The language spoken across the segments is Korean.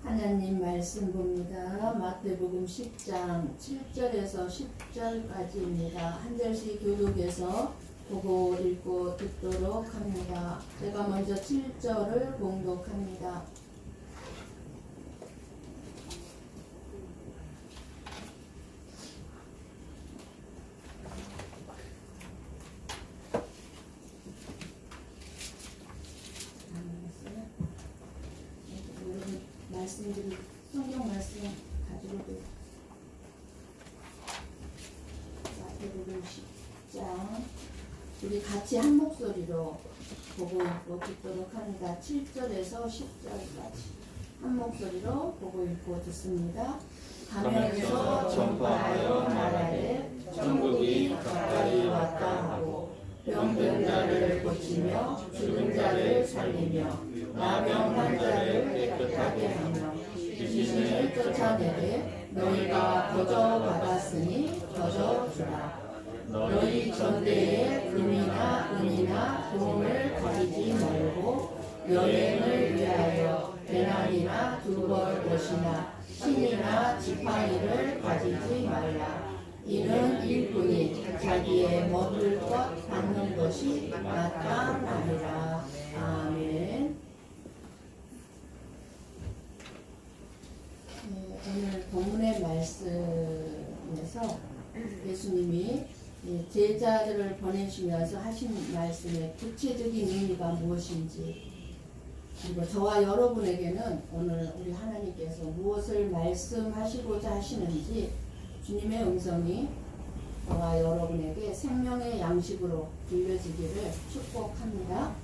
하나님 말씀 봅니다. 마태복음 10장 7절에서 10절까지입니다. 한 절씩 교독해서 보고 읽고 듣도록 합니다. 제가 먼저 7절을 봉독합니다. 말씀들이 성경 말씀 가지고 마태복음 10장 우리 같이 한 목소리로 보고 읽고 듣도록 합니다. 7절에서 10절까지 한 목소리로 보고 읽고 듣습니다. 가면에서 전파하여 말하되 천국이 가까이 왔다 하고 병든 자를 고치며 죽은 자를 살리며 나병한 자를 깨끗하게 하며 귀신을 쫓아내되 너희가 거저 받았으니 거저 주라. 너희 전대에 금이나 은이나 돈을 가지지 말고 여행을 위하여 배낭이나 두벌 옷이나 신이나 지팡이를 가지지 말라. 이는 일꾼이 자기의 먹을 것 받는 것이 마땅 아니라. 아멘. 오늘 본문의 말씀에서 예수님이 제자들을 보내시면서 하신 말씀의 구체적인 의미가 무엇인지, 그리고 저와 여러분에게는 오늘 우리 하나님께서 무엇을 말씀하시고자 하시는지 주님의 음성이 저와 여러분에게 생명의 양식으로 들려지기를 축복합니다.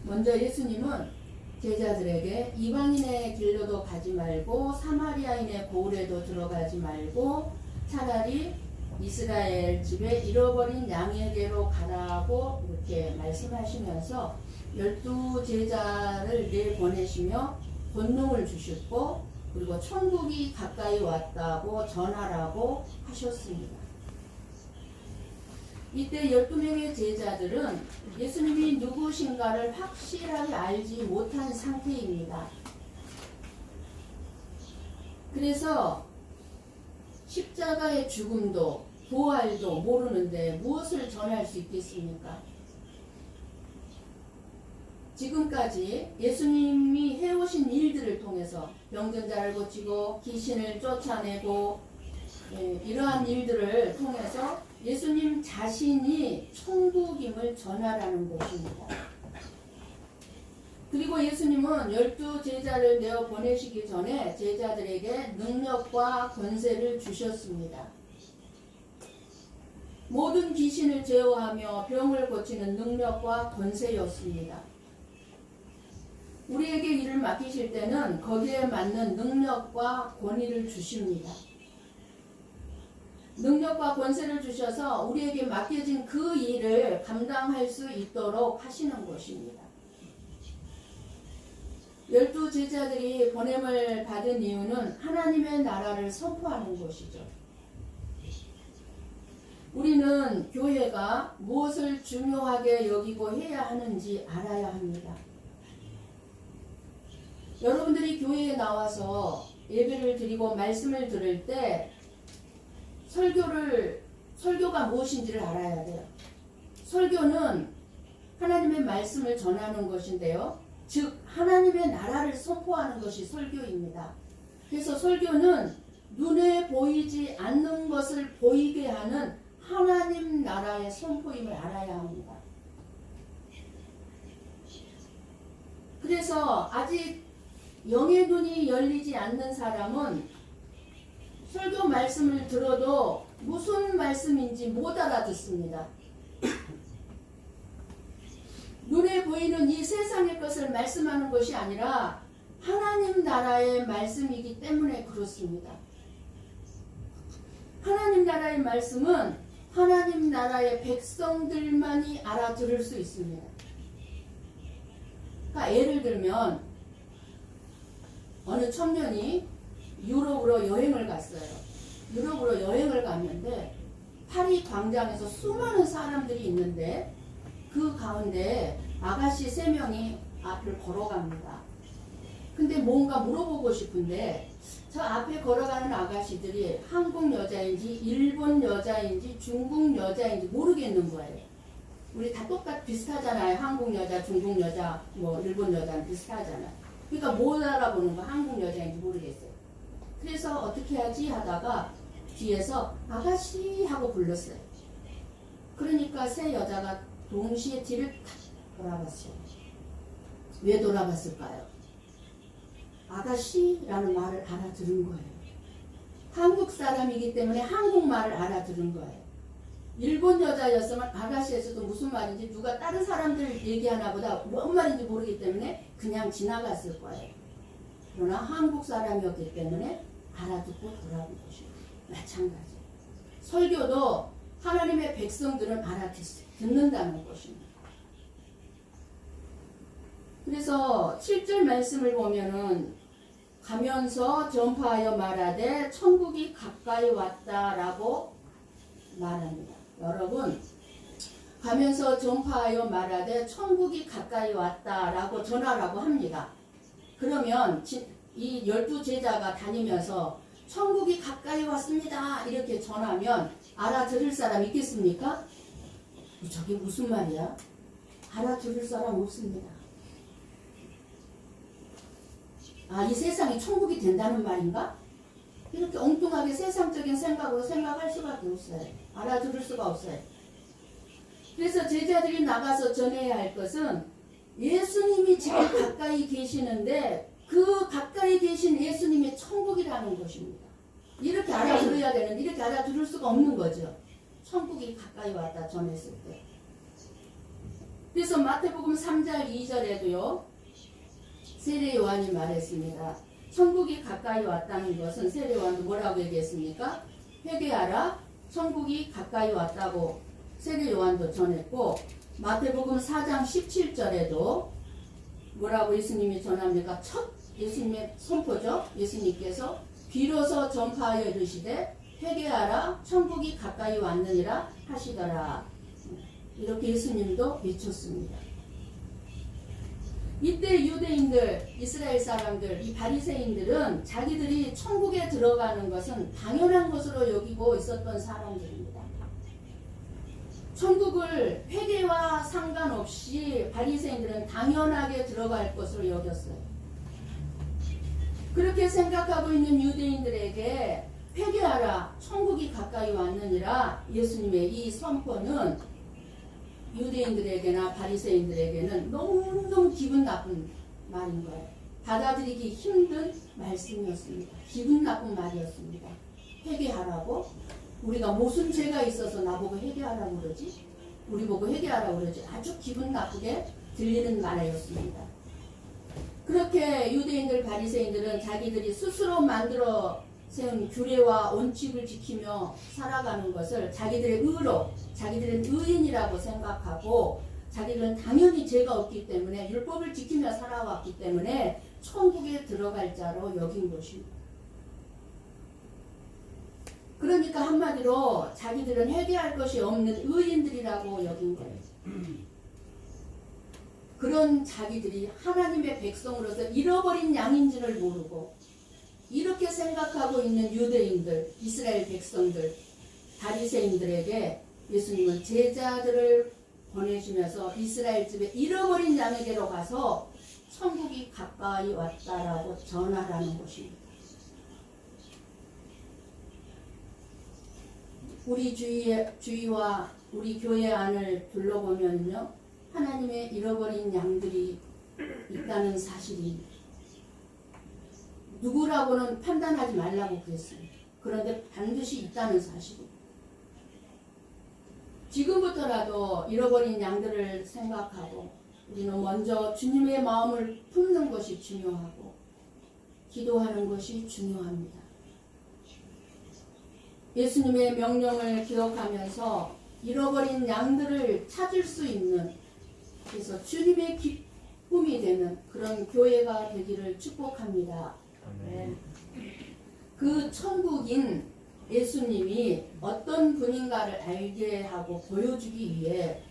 먼저 예수님은 제자들에게 이방인의 길로도 가지 말고 사마리아인의 고을에도 들어가지 말고 차라리 이스라엘 집에 잃어버린 양에게로 가라고 이렇게 말씀하시면서 12 제자를 내보내시며 권능을 주셨고, 그리고 천국이 가까이 왔다고 전하라고 하셨습니다. 이때 12명의 제자들은 예수님이 누구신가를 확실하게 알지 못한 상태입니다. 그래서 십자가의 죽음도 부활도 모르는데 무엇을 전할 수 있겠습니까? 지금까지 예수님이 해오신 일들을 통해서 병든 자를 고치고 귀신을 쫓아내고 이러한 일들을 통해서 예수님 자신이 천국임을 전하라는 것입니다. 그리고 예수님은 12 제자를 내어 보내시기 전에 제자들에게 능력과 권세를 주셨습니다. 모든 귀신을 제어하며 병을 고치는 능력과 권세였습니다. 우리에게 일을 맡기실 때는 거기에 맞는 능력과 권위를 주십니다. 능력과 권세를 주셔서 우리에게 맡겨진 그 일을 감당할 수 있도록 하시는 것입니다. 12 제자들이 보냄을 받은 이유는 하나님의 나라를 선포하는 것이죠. 우리는 교회가 무엇을 중요하게 여기고 해야 하는지 알아야 합니다. 여러분들이 교회에 나와서 예배를 드리고 말씀을 들을 때 설교가 무엇인지를 알아야 돼요. 설교는 하나님의 말씀을 전하는 것인데요. 즉 하나님의 나라를 선포하는 것이 설교입니다. 그래서 설교는 눈에 보이지 않는 것을 보이게 하는 하나님 나라의 선포임을 알아야 합니다. 그래서 아직 영의 눈이 열리지 않는 사람은 설교 말씀을 들어도 무슨 말씀인지 못 알아듣습니다. 눈에 보이는 이 세상의 것을 말씀하는 것이 아니라 하나님 나라의 말씀이기 때문에 그렇습니다. 하나님 나라의 말씀은 하나님 나라의 백성들만이 알아들을 수 있습니다. 그러니까 예를 들면 어느 청년이 유럽으로 여행을 갔어요. 유럽으로 여행을 갔는데 파리 광장에서 수많은 사람들이 있는데 그 가운데 아가씨 3명이 앞을 걸어갑니다. 근데 뭔가 물어보고 싶은데 저 앞에 걸어가는 아가씨들이 한국 여자인지 일본 여자인지 중국 여자인지 모르겠는 거예요. 우리 다 비슷하잖아요. 한국 여자, 중국 여자, 뭐 일본 여자는 비슷하잖아요. 그러니까 못 알아보는 거, 한국 여자인지 모르겠어요. 그래서 어떻게 하지 하다가 뒤에서 아가씨 하고 불렀어요. 그러니까 세 여자가 동시에 뒤를 탁 돌아봤어요. 왜 돌아봤을까요? 아가씨라는 말을 알아들은 거예요. 한국 사람이기 때문에 한국말을 알아들은 거예요. 일본 여자였으면 아가씨에서도 무슨 말인지 누가 다른 사람들 얘기하나 보다 뭔 말인지 모르기 때문에 그냥 지나갔을 거예요. 그러나 한국 사람이었기 때문에 알아듣고 돌아본 것이고 마찬가지. 설교도 하나님의 백성들은 알아듣는다는 것입니다. 그래서 7절 말씀을 보면은 가면서 전파하여 말하되 천국이 가까이 왔다라고 말합니다. 여러분, 가면서 전파하여 말하되 천국이 가까이 왔다라고 전하라고 합니다. 그러면 이 12제자가 다니면서 천국이 가까이 왔습니다 이렇게 전하면 알아들을 사람 있겠습니까? 저게 무슨 말이야? 알아들을 사람 없습니다. 아, 이 세상이 천국이 된다는 말인가? 이렇게 엉뚱하게 세상적인 생각으로 생각할 수밖에 없어요. 알아들을 수가 없어요. 그래서 제자들이 나가서 전해야 할 것은 예수님이 지금 가까이 계시는데 그 가까이 계신 예수님이 천국이라는 것입니다. 이렇게 알아들어야 되는데 이렇게 알아들을 수가 없는 거죠. 천국이 가까이 왔다 전했을 때. 그래서 마태복음 3장 2절에도요. 세례 요한이 말했습니다. 천국이 가까이 왔다는 것은 세례 요한도 뭐라고 얘기했습니까? 회개하라. 천국이 가까이 왔다고 세례 요한도 전했고 마태복음 4장 17절에도 뭐라고 예수님이 전합니까? 첫 예수님의 선포죠. 예수님께서 비로소 전파하여 이르시되 회개하라. 천국이 가까이 왔느니라 하시더라. 이렇게 예수님도 외쳤습니다. 이때 유대인들, 이스라엘 사람들, 이 바리새인들은 자기들이 천국에 들어가는 것은 당연한 것으로 여기고 있었던 사람들입니다. 천국을 회개와 상관없이 바리새인들은 당연하게 들어갈 것으로 여겼어요. 그렇게 생각하고 있는 유대인들에게 회개하라, 천국이 가까이 왔느니라 예수님의 이 선포는 유대인들에게나 바리새인들에게는 너무너무 기분 나쁜 말인 거예요. 받아들이기 힘든 말씀이었습니다. 기분 나쁜 말이었습니다. 회개하라고? 우리가 무슨 죄가 있어서 나보고 회개하라고 그러지? 우리 보고 회개하라고 그러지? 아주 기분 나쁘게 들리는 말이었습니다. 그렇게 유대인들 바리새인들은 자기들이 스스로 만들어 세운 규례와 원칙을 지키며 살아가는 것을 자기들의 의로, 자기들은 의인이라고 생각하고 자기들은 당연히 죄가 없기 때문에 율법을 지키며 살아왔기 때문에 천국에 들어갈 자로 여긴 것입니다. 그러니까 한마디로 자기들은 회개할 것이 없는 의인들이라고 여긴 거예요. 그런 자기들이 하나님의 백성으로서 잃어버린 양인지를 모르고 이렇게 생각하고 있는 유대인들, 이스라엘 백성들, 바리새인들에게 예수님은 제자들을 보내시면서 이스라엘 집에 잃어버린 양에게로 가서 천국이 가까이 왔다라고 전하라는 것입니다. 우리 주위와 우리 교회 안을 둘러보면요, 하나님의 잃어버린 양들이 있다는 사실이 누구라고는 판단하지 말라고 그랬습니다. 그런데 반드시 있다는 사실입니다. 지금부터라도 잃어버린 양들을 생각하고 우리는 먼저 주님의 마음을 품는 것이 중요하고 기도하는 것이 중요합니다. 예수님의 명령을 기억하면서 잃어버린 양들을 찾을 수 있는, 그래서 주님의 기쁨이 되는 그런 교회가 되기를 축복합니다. 네. 그 천국인 예수님이 어떤 분인가를 알게 하고 보여주기 위해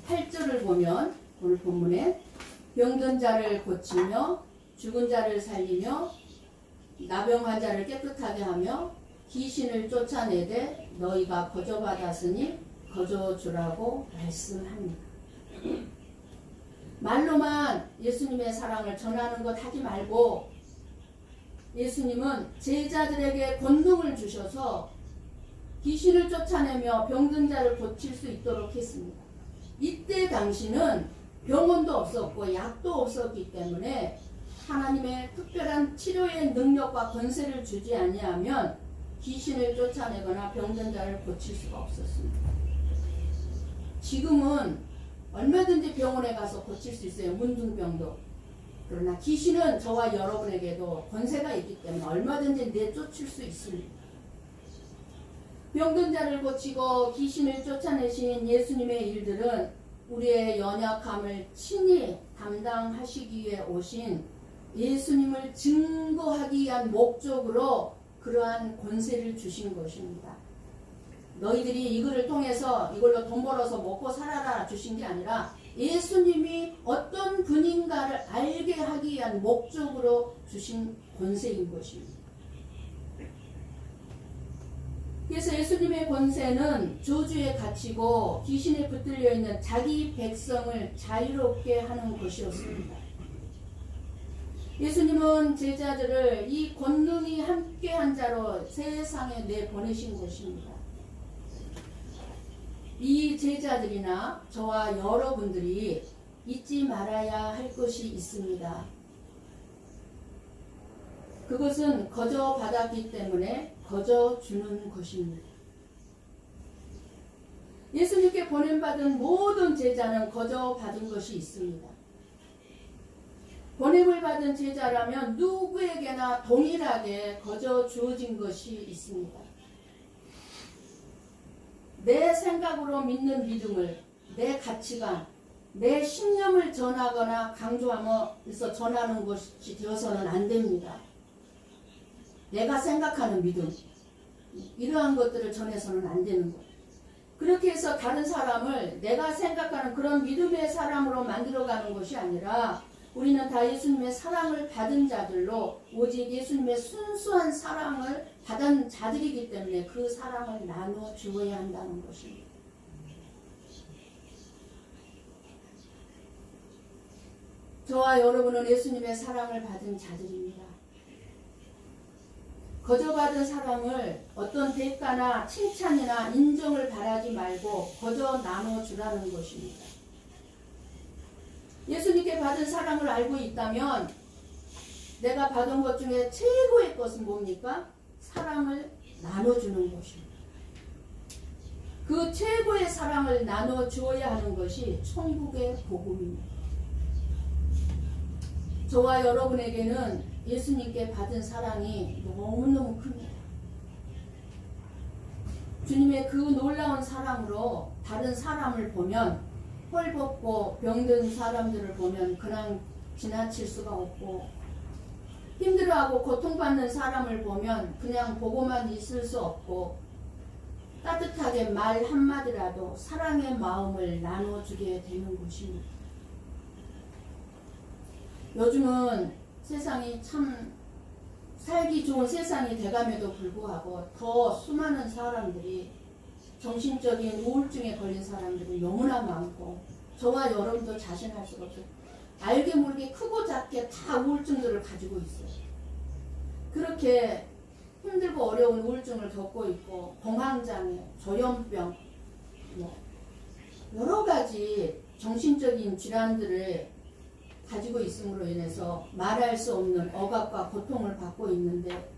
8절을 보면 오늘 본문에 병든 자를 고치며 죽은 자를 살리며 나병 환자를 깨끗하게 하며 귀신을 쫓아내되 너희가 거저받았으니 거저주라고 말씀합니다. 말로만 예수님의 사랑을 전하는 것 하지 말고 예수님은 제자들에게 권능을 주셔서 귀신을 쫓아내며 병든 자를 고칠 수 있도록 했습니다. 이때 당시는 병원도 없었고 약도 없었기 때문에 하나님의 특별한 치료의 능력과 권세를 주지 아니하면 귀신을 쫓아내거나 병든 자를 고칠 수가 없었습니다. 지금은 얼마든지 병원에 가서 고칠 수 있어요. 문둥병도. 그러나 귀신은 저와 여러분에게도 권세가 있기 때문에 얼마든지 내쫓을 수 있습니다. 병든 자를 고치고 귀신을 쫓아내신 예수님의 일들은 우리의 연약함을 친히 담당하시기 위해 오신 예수님을 증거하기 위한 목적으로 그러한 권세를 주신 것입니다. 너희들이 이거를 통해서 이걸로 돈 벌어서 먹고 살아라 주신 게 아니라 예수님이 어떤 분인가를 알게 하기 위한 목적으로 주신 권세인 것입니다. 그래서 예수님의 권세는 저주에 갇히고 귀신에 붙들려 있는 자기 백성을 자유롭게 하는 것이었습니다. 예수님은 제자들을 이 권능이 함께한 자로 세상에 내보내신 것입니다. 이 제자들이나 저와 여러분들이 잊지 말아야 할 것이 있습니다. 그것은 거저 받았기 때문에 거저 주는 것입니다. 예수님께 보냄받은 모든 제자는 거저 받은 것이 있습니다. 보냄을 받은 제자라면 누구에게나 동일하게 거저 주어진 것이 있습니다. 내 생각으로 믿는 믿음을, 내 가치관, 내 신념을 전하거나 강조하면서 전하는 것이 되어서는 안 됩니다. 내가 생각하는 믿음, 이러한 것들을 전해서는 안 되는 거예요. 그렇게 해서 다른 사람을 내가 생각하는 그런 믿음의 사람으로 만들어가는 것이 아니라 우리는 다 예수님의 사랑을 받은 자들로 오직 예수님의 순수한 사랑을 받은 자들이기 때문에 그 사랑을 나누어 주어야 한다는 것입니다. 저와 여러분은 예수님의 사랑을 받은 자들입니다. 거저받은 사랑을 어떤 대가나 칭찬이나 인정을 바라지 말고 거저 나눠주라는 것입니다. 예수님께 받은 사랑을 알고 있다면 내가 받은 것 중에 최고의 것은 뭡니까? 사랑을 나눠주는 것입니다. 그 최고의 사랑을 나눠주어야 하는 것이 천국의 복음입니다. 저와 여러분에게는 예수님께 받은 사랑이 너무너무 큽니다. 주님의 그 놀라운 사랑으로 다른 사람을 보면 헐벗고 병든 사람들을 보면 그냥 지나칠 수가 없고 힘들어하고 고통받는 사람을 보면 그냥 보고만 있을 수 없고 따뜻하게 말 한마디라도 사랑의 마음을 나눠주게 되는 것입니다. 요즘은 세상이 참 살기 좋은 세상이 돼감에도 불구하고 더 수많은 사람들이 정신적인 우울증에 걸린 사람들이 너무나 많고 저와 여러분도 자신할 수가 없어요. 알게 모르게 크고 작게 다 우울증들을 가지고 있어요. 그렇게 힘들고 어려운 우울증을 겪고 있고 공황장애, 조현병 여러 가지 정신적인 질환들을 가지고 있음으로 인해서 말할 수 없는 억압과 고통을 받고 있는데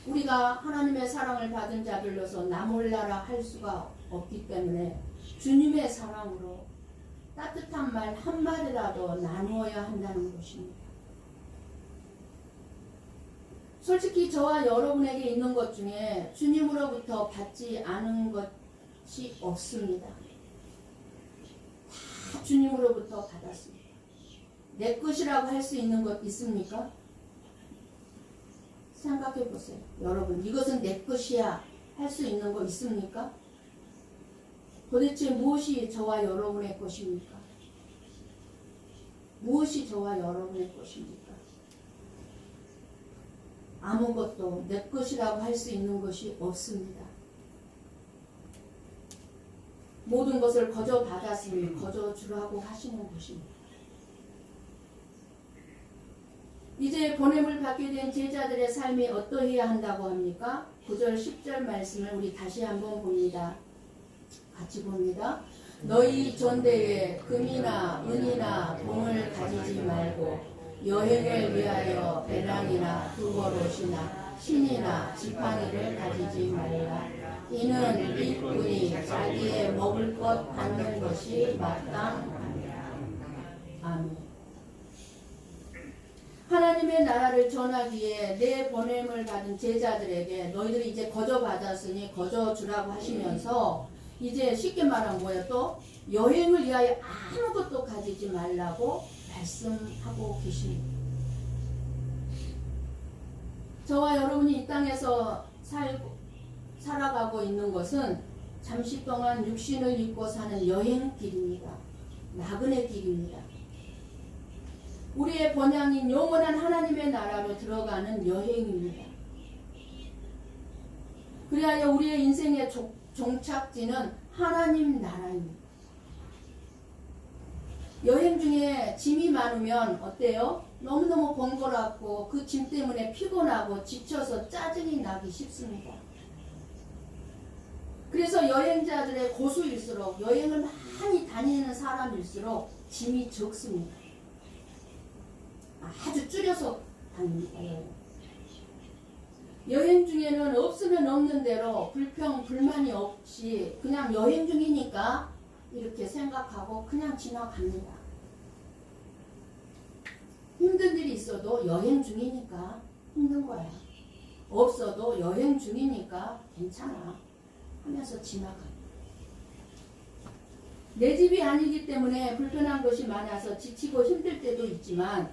우리가 하나님의 사랑을 받은 자들로서 나 몰라라 할 수가 없기 때문에 주님의 사랑으로 따뜻한 말 한마디라도 나누어야 한다는 것입니다. 솔직히 저와 여러분에게 있는 것 중에 주님으로부터 받지 않은 것이 없습니다. 다 주님으로부터 받았습니다. 내 것이라고 할 수 있는 것 있습니까? 생각해 보세요. 여러분, 이것은 내 것이야 할 수 있는 거 있습니까? 도대체 무엇이 저와 여러분의 것입니까? 무엇이 저와 여러분의 것입니까? 아무것도 내 것이라고 할 수 있는 것이 없습니다. 모든 것을 거저 받았으니 거저 주라고 하시는 것입니다. 이제 보냄을 받게 된 제자들의 삶이 어떠해야 한다고 합니까? 9절 10절 말씀을 우리 다시 한번 봅니다. 같이 봅니다. 너희 전대에 금이나 은이나 돈을 가지지 말고 여행을 위하여 배낭이나 두거롯이나 신이나 지팡이를 가지지 말라. 이는 일꾼이 자기의 먹을 것 받는 것이 마땅하니라. 아멘. 하나님의 나라를 전하기에 내 보냄을 받은 제자들에게 너희들이 이제 거저 받았으니 거저 주라고 하시면서 이제 쉽게 말하면 뭐예요? 또 여행을 위하여 아무것도 가지지 말라고 말씀하고 계십니다. 저와 여러분이 이 땅에서 살아가고 있는 것은 잠시 동안 육신을 입고 사는 여행길입니다. 나그네 길입니다. 우리의 번향인 영원한 하나님의 나라로 들어가는 여행입니다. 그리하여 우리의 인생의 종착지는 하나님 나라입니다. 여행 중에 짐이 많으면 어때요? 너무너무 번거롭고 그 짐 때문에 피곤하고 지쳐서 짜증이 나기 쉽습니다. 그래서 여행자들의 고수일수록 여행을 많이 다니는 사람일수록 짐이 적습니다. 아주 줄여서 다닙니다. 여행 중에는 없으면 없는 대로 불평, 불만이 없이 그냥 여행 중이니까 이렇게 생각하고 그냥 지나갑니다. 힘든 일이 있어도 여행 중이니까 힘든 거야. 없어도 여행 중이니까 괜찮아 하면서 지나가. 내 집이 아니기 때문에 불편한 것이 많아서 지치고 힘들 때도 있지만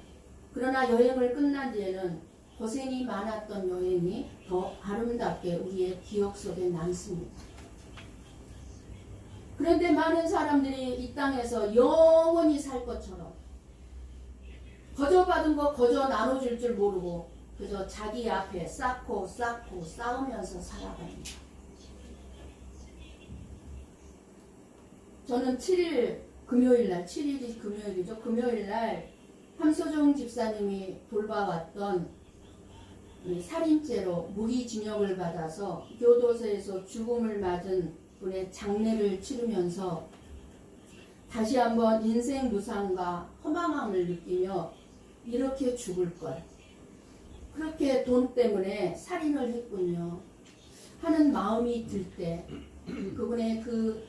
그러나 여행을 끝난 뒤에는 고생이 많았던 여행이 더 아름답게 우리의 기억 속에 남습니다. 그런데 많은 사람들이 이 땅에서 영원히 살 것처럼 거저 받은 거 거저 나눠줄 줄 모르고 그저 자기 앞에 쌓고 쌓으면서 살아갑니다. 저는 7일 금요일날 7일이 금요일이죠. 금요일날 함소정 집사님이 돌봐왔던 살인죄로 무기징역을 받아서 교도소에서 죽음을 맞은 분의 장례를 치르면서 다시 한번 인생 무상과 허망함을 느끼며 이렇게 죽을 걸, 그렇게 돈 때문에 살인을 했군요 하는 마음이 들 때 그분의 그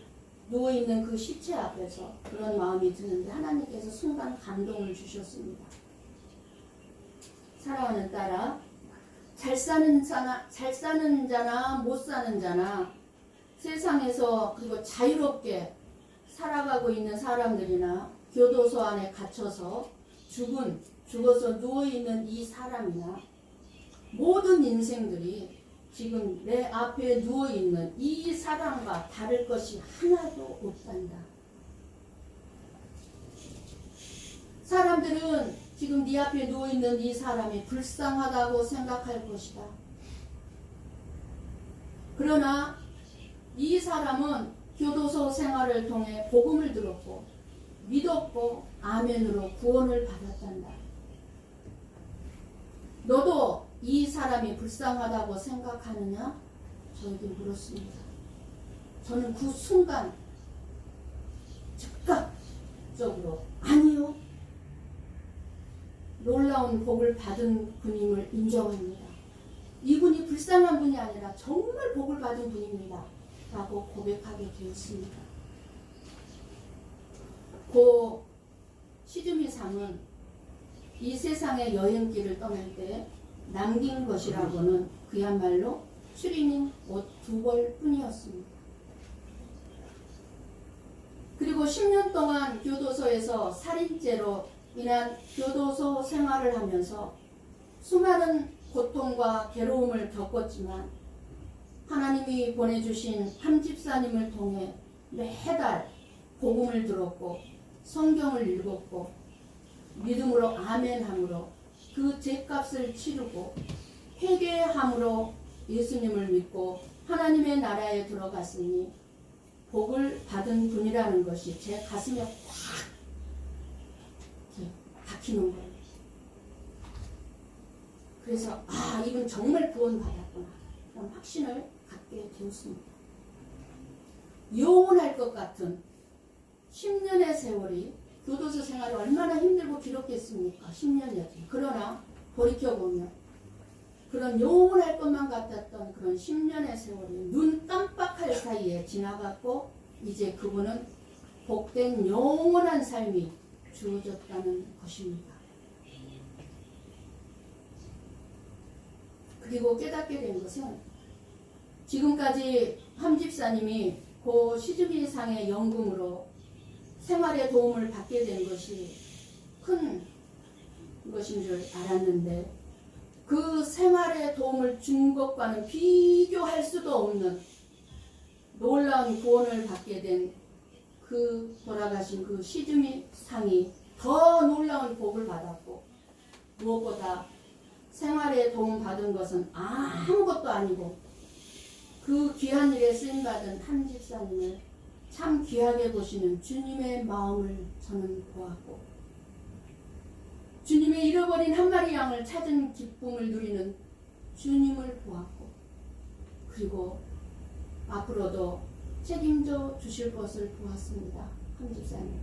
누워있는 그 시체 앞에서 그런 마음이 드는데 하나님께서 순간 감동을 주셨습니다. 사랑하는 딸아, 잘 사는 자나 못 사는 자나 세상에서 그리고 자유롭게 살아가고 있는 사람들이나 교도소 안에 갇혀서 죽어서 누워있는 이 사람이나 모든 인생들이 지금 내 앞에 누워있는 이 사람과 다를 것이 하나도 없단다. 사람들은 지금 네 앞에 누워있는 이 사람이 불쌍하다고 생각할 것이다. 그러나 이 사람은 교도소 생활을 통해 복음을 들었고 믿었고 아멘으로 구원을 받았단다. 너도 이 사람이 불쌍하다고 생각하느냐? 저에게 물었습니다. 저는 그 순간 즉각적으로 아니요, 놀라운 복을 받은 분임을 인정합니다. 이분이 불쌍한 분이 아니라 정말 복을 받은 분입니다 라고 고백하게 되었습니다. 고 시즈미 상은 이 세상의 여행길을 떠날 때 남긴 것이라고는 그야말로 추리닝 옷 2벌 뿐이었습니다. 그리고 10년 동안 교도소에서 살인죄로 인한 교도소 생활을 하면서 수많은 고통과 괴로움을 겪었지만 하나님이 보내주신 함 집사님을 통해 매달 복음을 들었고 성경을 읽었고 믿음으로 아멘함으로 그 죄값을 치르고 회개함으로 예수님을 믿고 하나님의 나라에 들어갔으니 복을 받은 분이라는 것이 제 가슴에 확 박히는 거예요. 그래서 이분 정말 구원받았구나 그런 확신을 갖게 되었습니다. 영원할 것 같은 10년의 세월이 교도소 생활이 얼마나 힘들고 길었겠습니까? 10년이었지. 그러나 돌이켜보면 그런 영원할 것만 같았던 그런 10년의 세월이 눈 깜빡할 사이에 지나갔고 이제 그분은 복된 영원한 삶이 주어졌다는 것입니다. 그리고 깨닫게 된 것은 지금까지 함 집사님이 그 시주기상의 연금으로 생활에 도움을 받게 된 것이 큰 것인 줄 알았는데 그 생활에 도움을 준 것과는 비교할 수도 없는 놀라운 구원을 받게 된 그 돌아가신 그 시주미상이 더 놀라운 복을 받았고 무엇보다 생활에 도움 받은 것은 아무것도 아니고 그 귀한 일에 쓰임받은 한 집사님을 참 귀하게 보시는 주님의 마음을 저는 보았고 주님의 잃어버린 한 마리 양을 찾은 기쁨을 누리는 주님을 보았고 그리고 앞으로도 책임져 주실 것을 보았습니다. 한 집사님.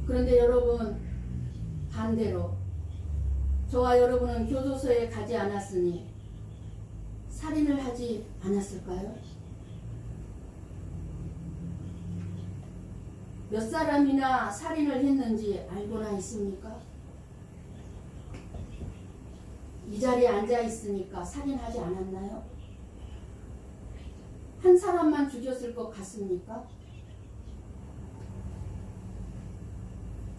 그런데 여러분 반대로 저와 여러분은 교도소에 가지 않았으니 살인을 하지 않았을까요? 몇 사람이나 살인을 했는지 알고나 있습니까? 이 자리에 앉아 있으니까 살인하지 않았나요? 한 사람만 죽였을 것 같습니까?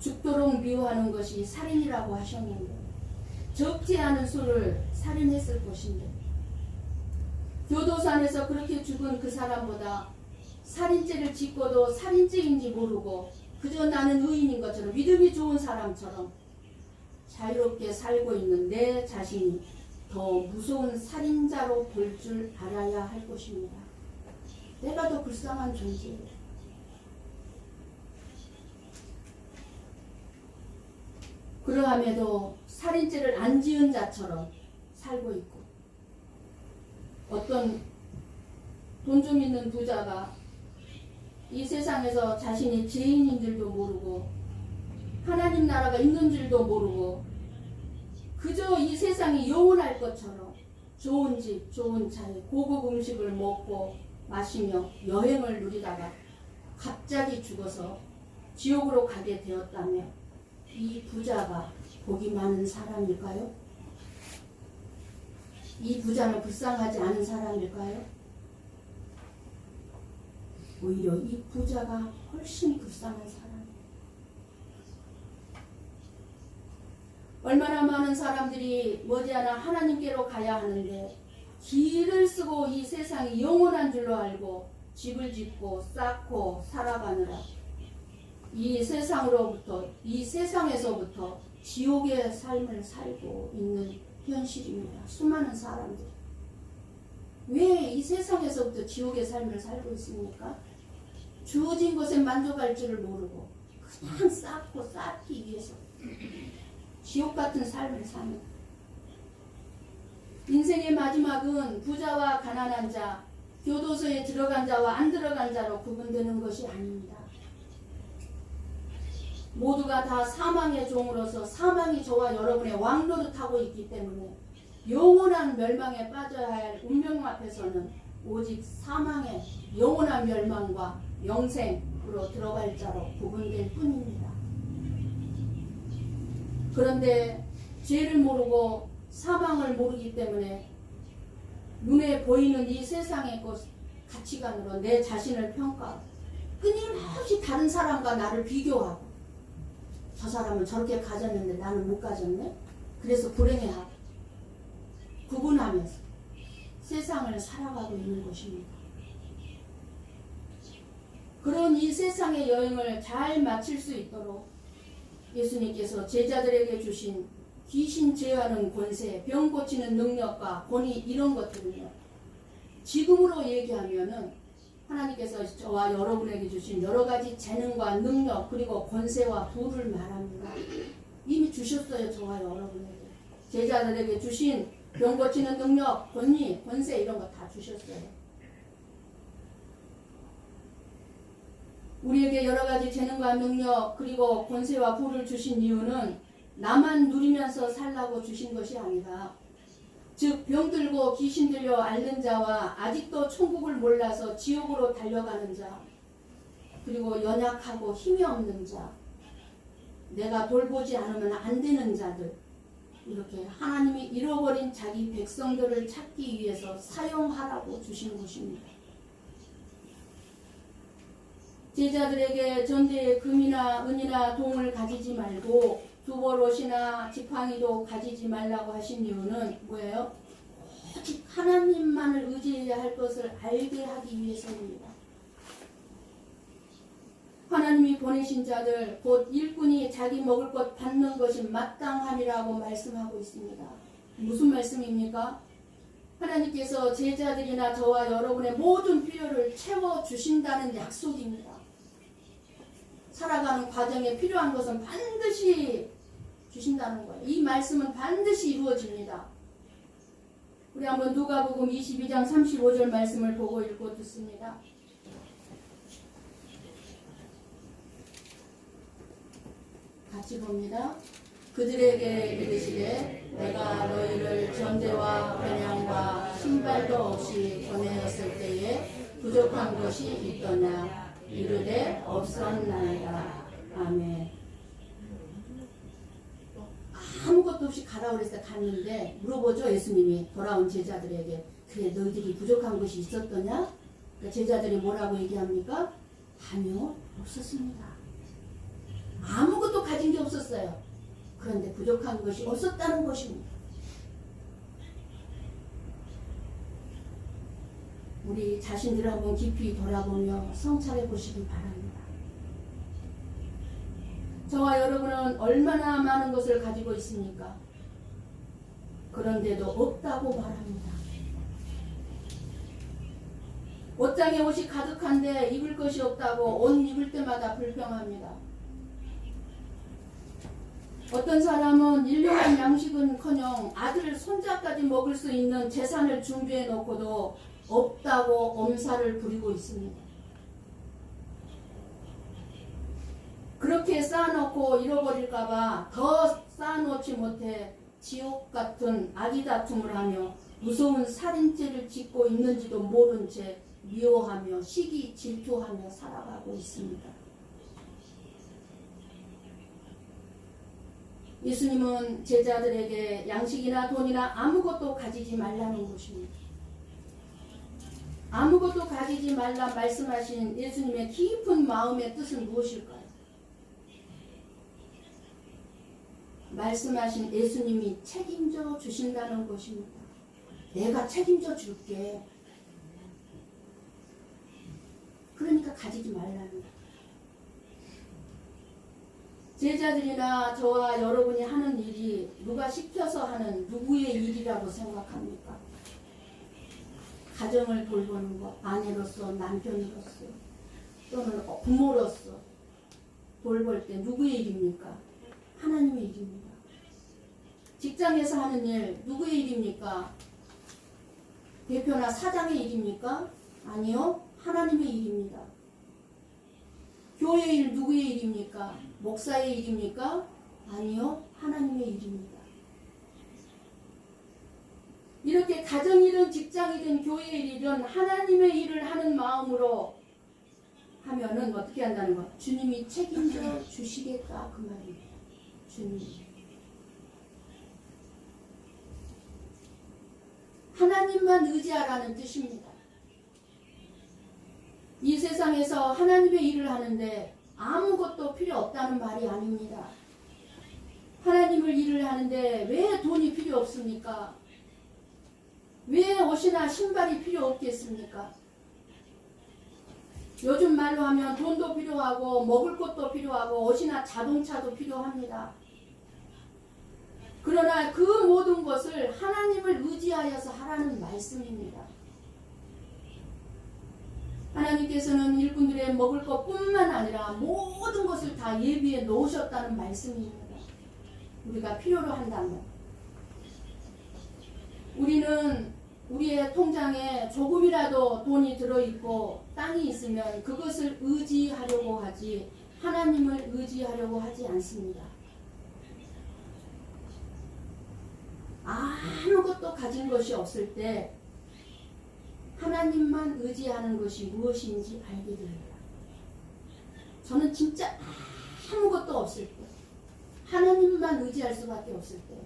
죽도록 미워하는 것이 살인이라고 하셨는데 적지 않은 수를 살인했을 것인데 교도소 안에서 그렇게 죽은 그 사람보다 살인죄를 짓고도 살인죄인지 모르고 그저 나는 의인인 것처럼 믿음이 좋은 사람처럼 자유롭게 살고 있는 내 자신이 더 무서운 살인자로 볼 줄 알아야 할 것입니다. 내가 더 불쌍한 존재예요. 그러함에도 살인죄를 안 지은 자처럼 살고 있고 어떤 돈 좀 있는 부자가 이 세상에서 자신이 죄인인 줄도 모르고 하나님 나라가 있는 줄도 모르고 그저 이 세상이 영원할 것처럼 좋은 집, 좋은 차에 고급 음식을 먹고 마시며 여행을 누리다가 갑자기 죽어서 지옥으로 가게 되었다며 이 부자가 복이 많은 사람일까요? 이 부자는 불쌍하지 않은 사람일까요? 오히려 이 부자가 훨씬 불쌍한 사람. 얼마나 많은 사람들이 머지않아 하나님께로 가야 하는데 길을 쓰고 이 세상이 영원한 줄로 알고 집을 짓고 쌓고 살아가느라 이 세상으로부터 이 세상에서부터 지옥의 삶을 살고 있는 현실입니다. 수많은 사람들. 왜 이 세상에서부터 지옥의 삶을 살고 있습니까? 주어진 것에 만족할 줄을 모르고 그냥 쌓고 쌓기 위해서 지옥 같은 삶을 사는 인생의 마지막은 부자와 가난한 자, 교도소에 들어간 자와 안 들어간 자로 구분되는 것이 아닙니다. 모두가 다 사망의 종으로서 사망이 저와 여러분의 왕노릇하고 있기 때문에 영원한 멸망에 빠져야 할 운명 앞에서는 오직 사망의 영원한 멸망과 영생으로 들어갈 자로 구분될 뿐입니다. 그런데 죄를 모르고 사망을 모르기 때문에 눈에 보이는 이 세상의 가치관으로 내 자신을 평가하고 끊임없이 다른 사람과 나를 비교하고 저 사람은 저렇게 가졌는데 나는 못 가졌네? 그래서 불행해하고 구분하면서 세상을 살아가고 있는 것입니다. 그런 이 세상의 여행을 잘 마칠 수 있도록 예수님께서 제자들에게 주신 귀신 제어하는 권세, 병 고치는 능력과 권위 이런 것들은요. 지금으로 얘기하면은 하나님께서 저와 여러분에게 주신 여러 가지 재능과 능력 그리고 권세와 부를 말합니다. 이미 주셨어요. 저와 여러분에게. 제자들에게 주신 병 고치는 능력, 권위, 권세 이런 거 다 주셨어요. 우리에게 여러 가지 재능과 능력 그리고 권세와 부를 주신 이유는 나만 누리면서 살라고 주신 것이 아니라 즉 병들고 귀신 들려 앓는 자와 아직도 천국을 몰라서 지옥으로 달려가는 자 그리고 연약하고 힘이 없는 자 내가 돌보지 않으면 안 되는 자들 이렇게 하나님이 잃어버린 자기 백성들을 찾기 위해서 사용하라고 주신 것입니다. 제자들에게 전대에 금이나 은이나 동을 가지지 말고 두벌옷이나 지팡이도 가지지 말라고 하신 이유는 뭐예요? 오직 하나님만을 의지해야 할 것을 알게 하기 위해서입니다. 하나님이 보내신 자들 곧 일꾼이 자기 먹을 것 받는 것이 마땅함이라고 말씀하고 있습니다. 무슨 말씀입니까? 하나님께서 제자들이나 저와 여러분의 모든 필요를 채워주신다는 약속입니다. 살아가는 과정에 필요한 것은 반드시 주신다는 거예요. 이 말씀은 반드시 이루어집니다. 우리 한번 누가복음 22장 35절 말씀을 보고 읽고 듣습니다. 같이 봅니다. 그들에게 이르시되 내가 너희를 전대와 번양과 신발도 없이 보내었을 때에 부족한 것이 있더냐 이르되 없었나이다. 아멘. 아무것도 없이 가라 그랬어요. 갔는데 물어보죠. 예수님이 돌아온 제자들에게 그래 너희들이 부족한 것이 있었더냐? 그러니까 제자들이 뭐라고 얘기합니까? 아니요 없었습니다. 아무것도 가진 게 없었어요. 그런데 부족한 것이 없었다는 것입니다. 우리 자신들을 한번 깊이 돌아보며 성찰해 보시기 바랍니다. 저와 여러분은 얼마나 많은 것을 가지고 있습니까? 그런데도 없다고 말합니다. 옷장에 옷이 가득한데 입을 것이 없다고 옷 입을 때마다 불평합니다. 어떤 사람은 1년간 양식은커녕 아들, 손자까지 먹을 수 있는 재산을 준비해 놓고도 없다고 엄살을 부리고 있습니다. 그렇게 쌓아놓고 잃어버릴까봐 더 쌓아놓지 못해 지옥 같은 악의 다툼을 하며 무서운 살인죄를 짓고 있는지도 모른 채 미워하며 시기 질투하며 살아가고 있습니다. 예수님은 제자들에게 양식이나 돈이나 아무것도 가지지 말라는 것입니다. 아무것도 가지지 말라 말씀하신 예수님의 깊은 마음의 뜻은 무엇일까요? 말씀하신 예수님이 책임져 주신다는 것입니다. 내가 책임져 줄게. 그러니까 가지지 말라는 거예요. 제자들이나 저와 여러분이 하는 일이 누가 시켜서 하는 누구의 일이라고 생각합니까? 가정을 돌보는 것, 아내로서, 남편으로서, 또는 부모로서 돌볼 때 누구의 일입니까? 하나님의 일입니다. 직장에서 하는 일 누구의 일입니까? 대표나 사장의 일입니까? 아니요, 하나님의 일입니다. 교회 일 누구의 일입니까? 목사의 일입니까? 아니요, 하나님의 일입니다. 이렇게 가정이든 직장이든 교회의 일이든 하나님의 일을 하는 마음으로 하면은 어떻게 한다는 거? 주님이 책임져 주시겠다 그 말입니다. 주님. 하나님만 의지하라는 뜻입니다. 이 세상에서 하나님의 일을 하는데 아무것도 필요 없다는 말이 아닙니다. 하나님을 일을 하는데 왜 돈이 필요 없습니까? 왜 옷이나 신발이 필요 없겠습니까? 요즘 말로 하면 돈도 필요하고 먹을 것도 필요하고 옷이나 자동차도 필요합니다. 그러나 그 모든 것을 하나님을 의지하여서 하라는 말씀입니다. 하나님께서는 일꾼들의 먹을 것뿐만 아니라 모든 것을 다 예비해 놓으셨다는 말씀입니다. 우리가 필요로 한다면 우리는 우리의 통장에 조금이라도 돈이 들어있고 땅이 있으면 그것을 의지하려고 하지 하나님을 의지하려고 하지 않습니다. 아무것도 가진 것이 없을 때 하나님만 의지하는 것이 무엇인지 알게 됩니다. 저는 진짜 아무것도 없을 때 하나님만 의지할 수밖에 없을 때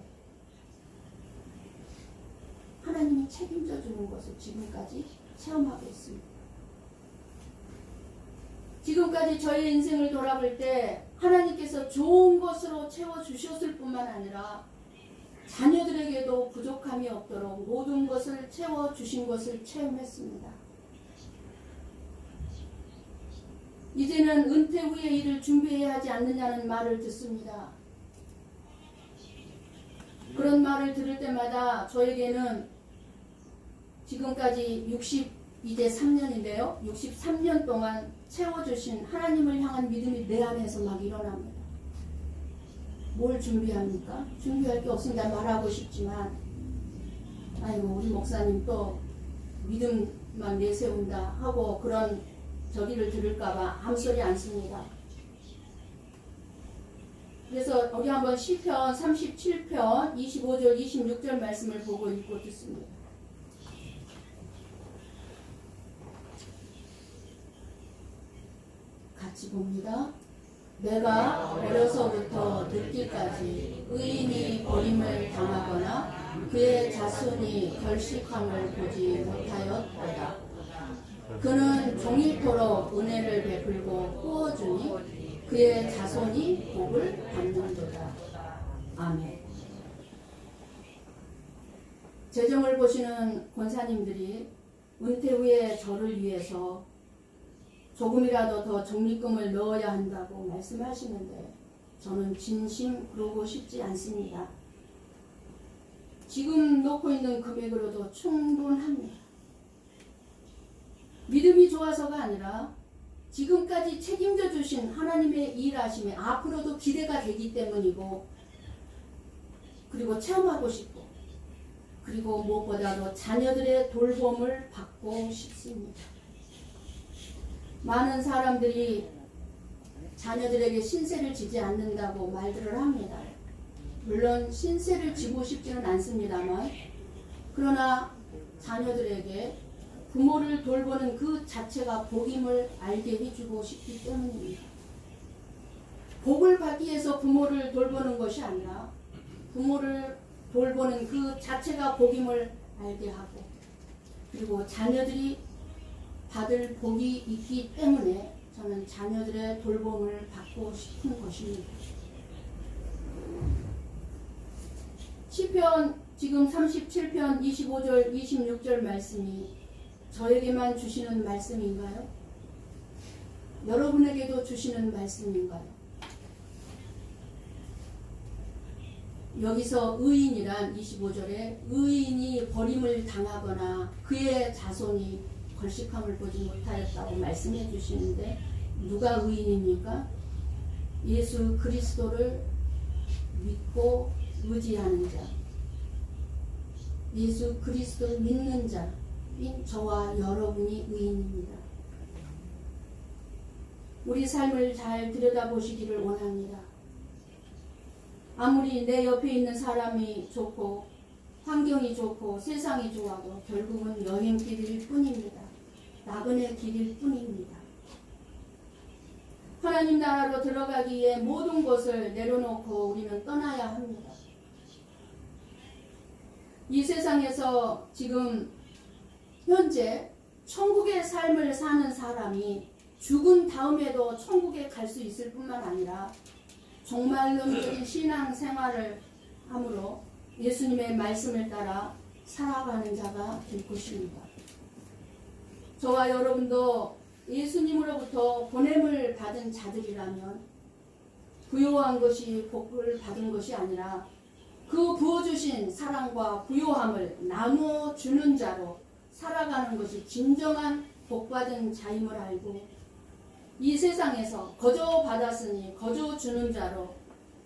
하나님이 책임져 주는 것을 지금까지 체험하고 있습니다. 지금까지 저의 인생을 돌아볼 때 하나님께서 좋은 것으로 채워주셨을 뿐만 아니라 자녀들에게도 부족함이 없도록 모든 것을 채워주신 것을 체험했습니다. 이제는 은퇴 후의 일을 준비해야 하지 않느냐는 말을 듣습니다. 그런 말을 들을 때마다 저에게는 지금까지 이제 3년인데요. 63년 동안 채워주신 하나님을 향한 믿음이 내 안에서 막 일어납니다. 뭘 준비합니까? 준비할 게 없습니다. 말하고 싶지만 아이고 우리 목사님 또 믿음만 내세운다 하고 그런 저기를 들을까봐 아무 소리 안 씁니다. 그래서 우리 한번 시편 37편 25절 26절 말씀을 보고 읽고 듣습니다. 같이 봅니다. 내가 어려서부터 늙기까지 의인이 버림을 당하거나 그의 자손이 결식함을 보지 못하였도다. 그는 종일토록 은혜를 베풀고 꾸어주니 그의 자손이 복을 받는도다. 아멘. 재정을 보시는 권사님들이 은퇴 후에 저를 위해서 조금이라도 더 적립금을 넣어야 한다고 말씀하시는데 저는 진심 그러고 싶지 않습니다. 지금 놓고 있는 금액으로도 충분합니다. 믿음이 좋아서가 아니라 지금까지 책임져 주신 하나님의 일하심에 앞으로도 기대가 되기 때문이고 그리고 체험하고 싶고 그리고 무엇보다도 자녀들의 돌봄을 받고 싶습니다. 많은 사람들이 자녀들에게 신세를 지지 않는다고 말들을 합니다. 물론 신세를 지고 싶지는 않습니다만 그러나 자녀들에게 부모를 돌보는 그 자체가 복임을 알게 해주고 싶기 때문입니다. 복을 받기 위해서 부모를 돌보는 것이 아니라 부모를 돌보는 그 자체가 복임을 알게 하고 그리고 자녀들이 받을 복이 있기 때문에 저는 자녀들의 돌봄을 받고 싶은 것입니다. 시편 지금 37편 25절 26절 말씀이 저에게만 주시는 말씀인가요? 여러분에게도 주시는 말씀인가요? 여기서 의인이란 25절에 의인이 버림을 당하거나 그의 자손이 걸식함을 보지 못하였다고 말씀해 주시는데 누가 의인입니까? 예수 그리스도를 믿고 의지하는 자, 예수 그리스도를 믿는 자인 저와 여러분이 의인입니다. 우리 삶을 잘 들여다보시기를 원합니다. 아무리 내 옆에 있는 사람이 좋고 환경이 좋고 세상이 좋아도 결국은 여행길일 뿐입니다. 나그네 길일 뿐입니다. 하나님 나라로 들어가기 위해 모든 것을 내려놓고 우리는 떠나야 합니다. 이 세상에서 지금 현재 천국의 삶을 사는 사람이 죽은 다음에도 천국에 갈 수 있을 뿐만 아니라 종말론적인 신앙생활을 함으로 예수님의 말씀을 따라 살아가는 자가 될 것입니다. 저와 여러분도 예수님으로부터 보냄을 받은 자들이라면 부요한 것이 복을 받은 것이 아니라 그 부어주신 사랑과 부요함을 나누어 주는 자로 살아가는 것이 진정한 복받은 자임을 알고 이 세상에서 거저 받았으니 거저 주는 자로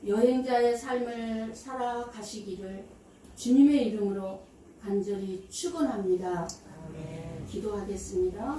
여행자의 삶을 살아가시기를 주님의 이름으로 간절히 축원합니다. 기도하겠습니다.